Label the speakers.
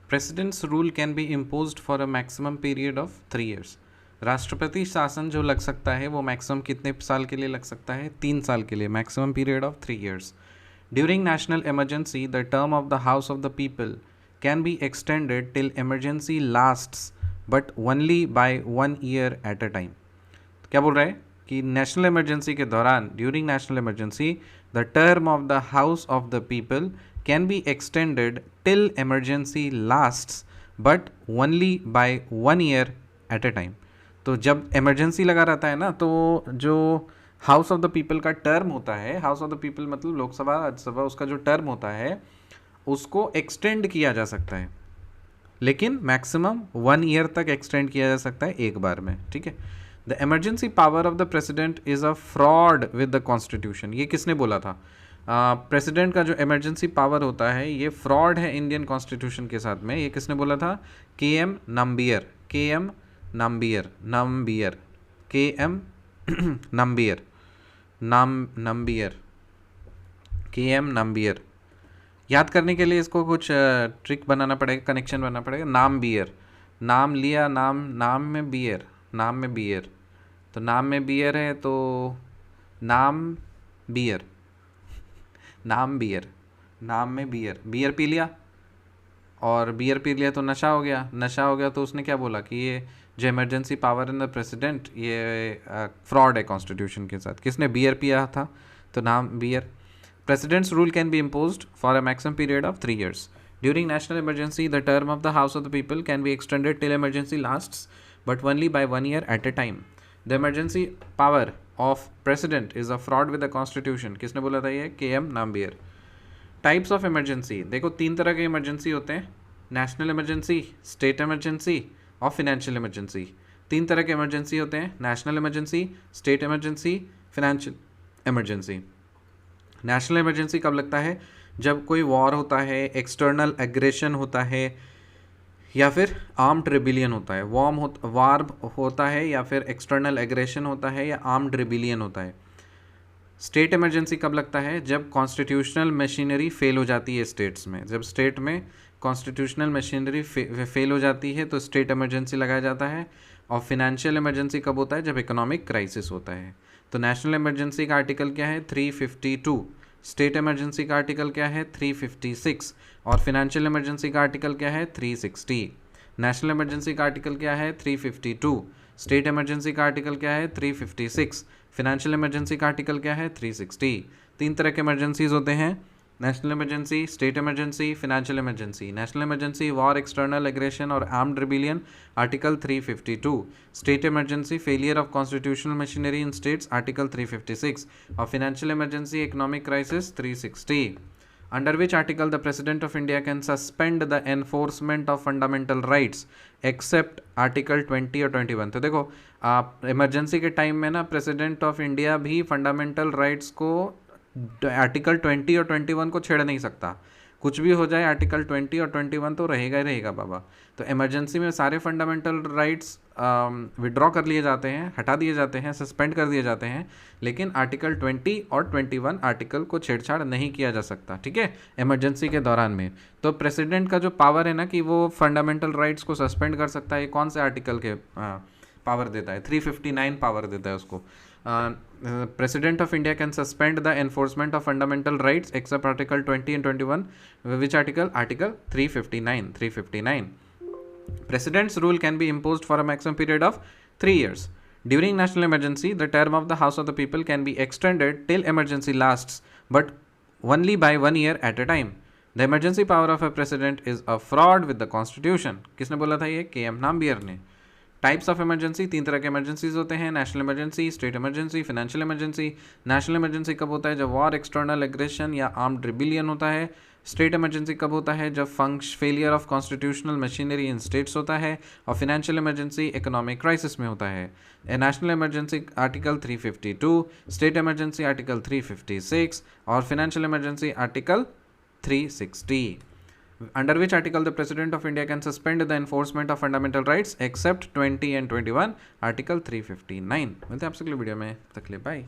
Speaker 1: Presidents rule can be imposed for a maximum period of 3 years। राष्ट्रपति शासन जो लग सकता है वो मैक्सिमम कितने साल के लिए लग सकता है? 3 साल के लिए, maximum period of 3 years। During national emergency the term of the house of the people can be extended till emergency lasts but only by 1 year at a time. क्या बोल रहा है कि नेशनल इमरजेंसी के दौरान, during national emergency the term of the house of the people can be extended till emergency lasts but only by 1 year at a time. तो जब emergency लगा रहता है ना, तो जो हाउस ऑफ द पीपल का टर्म होता है, हाउस ऑफ द पीपल मतलब लोकसभा राज्यसभा, उसका जो टर्म होता है उसको एक्सटेंड किया जा सकता है, लेकिन मैक्सिमम 1 year तक एक्सटेंड किया जा सकता है एक बार में। ठीक है। The emergency power of the president is a fraud with the constitution. ये किसने बोला था? प्रेसिडेंट का जो इमरजेंसी पावर होता है ये फ्रॉड है इंडियन कॉन्स्टिट्यूशन के साथ में। ये किसने बोला था? के.एम. नम्बियर, के.एम. नम्बियर, नम्बियर, के.एम. नम्बियर, नम्बियर, के.एम. नम्बियर। याद करने के लिए इसको कुछ ट्रिक बनाना पड़ेगा, कनेक्शन बनाना पड़ेगा। नाम बियर, नाम लिया, नाम, नाम में बियर, नाम में बियर, तो नाम में बियर है तो नाम बियर, नाम बियर, नाम में बियर, बियर पी लिया और बियर पी लिया तो नशा हो गया, नशा हो गया तो उसने क्या बोला कि ये जो emergency power in the president ये फ्रॉड है कॉन्स्टिट्यूशन के साथ। किसने बियर पिया था? तो नाम beer. President's rule can be imposed for a maximum period of 3 years. During national emergency, the term of the House of the People can be extended till emergency lasts, but only by 1 year at a time. The emergency power of president is a fraud with the constitution. किसने बोला था ये? KM. Nambiar. Types of emergency, देखो 3 तरह के emergency होते हैं, national emergency, state emergency और फिनेंशियल इमरजेंसी। 3 तरह के इमरजेंसी होते हैं, national emergency, state emergency, financial emergency. National emergency कब लगता है? जब कोई वॉर होता है, एक्सटर्नल एग्रेशन होता है या फिर आर्म्ड रिबिलियन होता है। वार होता है या फिर एक्सटर्नल एग्रेशन होता है या आर्म्ड रिबिलियन होता है। स्टेट इमरजेंसी कब लगता है? जब कॉन्स्टिट्यूशनल मशीनरी फेल हो जाती है स्टेट्स में। जब स्टेट में कॉन्स्टिट्यूशनल मशीनरी फेल हो जाती है तो स्टेट इमरजेंसी लगाया जाता है। और फिनेंशियल इमरजेंसी कब होता है? जब इकोनॉमिक क्राइसिस होता है। तो नेशनल इमरजेंसी का आर्टिकल क्या है? 352। स्टेट इमरजेंसी का आर्टिकल क्या है? 356। और फिनेंशियल इमरजेंसी का आर्टिकल क्या है? 360। नेशनल इमरजेंसी का आर्टिकल क्या है? 352। स्टेट इमरजेंसी का आर्टिकल क्या है? 356। फिनेंशियल इमरजेंसी का आर्टिकल क्या है? 360। 3 तरह के इमरजेंसीज होते हैं, national emergency, state emergency, financial emergency. National emergency war, external aggression और armed rebellion, article 352। State emergency failure of constitutional machinery in states, article 356। और financial emergency economic crisis, 360। Under which article the president of India can suspend the enforcement of fundamental rights except article 20 और 21। तो देखो आप emergency के time में ना president of India भी fundamental rights को आर्टिकल 20 और 21 को छेड़ नहीं सकता। कुछ भी हो जाए आर्टिकल 20 और 21 तो रहेगा ही रहेगा बाबा। तो इमरजेंसी में सारे फंडामेंटल राइट्स विड्रॉ कर लिए जाते हैं, हटा दिए जाते हैं, सस्पेंड कर दिए जाते हैं, लेकिन आर्टिकल 20 और 21 आर्टिकल को छेड़छाड़ नहीं किया जा सकता। ठीक है, इमरजेंसी के दौरान में। तो प्रेसिडेंट का जो पावर है ना कि वो फंडामेंटल राइट्स को सस्पेंड कर सकता है, कौन से आर्टिकल के पावर देता है? 359 पावर देता है उसको। President of India can suspend the enforcement of fundamental rights except Article 20 and 21. Which article? Article 359. 359. President's rule can be imposed for a maximum period of 3 years. During national emergency, the term of the House of the People can be extended till emergency lasts, but only by 1 year at a time. The emergency power of a president is a fraud with the constitution. किसने बोला था ये? KM. Nambiar ने। Types of emergency, 3 तरह के emergencies होते हैं, national emergency, state emergency, financial emergency. National emergency कब होता है? जब वॉर, एक्सटर्नल एग्रेशन या आर्म्ड रिबिलियन होता है। स्टेट इमरजेंसी कब होता है? जब failure of constitutional machinery in states होता है। और फिनेंशियल इमरजेंसी इकोनॉमिक क्राइसिस में होता है। National emergency article 352, state emergency article 356 और financial emergency article 360। Under which article the President of India can suspend the enforcement of fundamental rights except 20 and 21, Article 359। मिलते हैं आपसे अगले वीडियो में, तक के लिए बाय।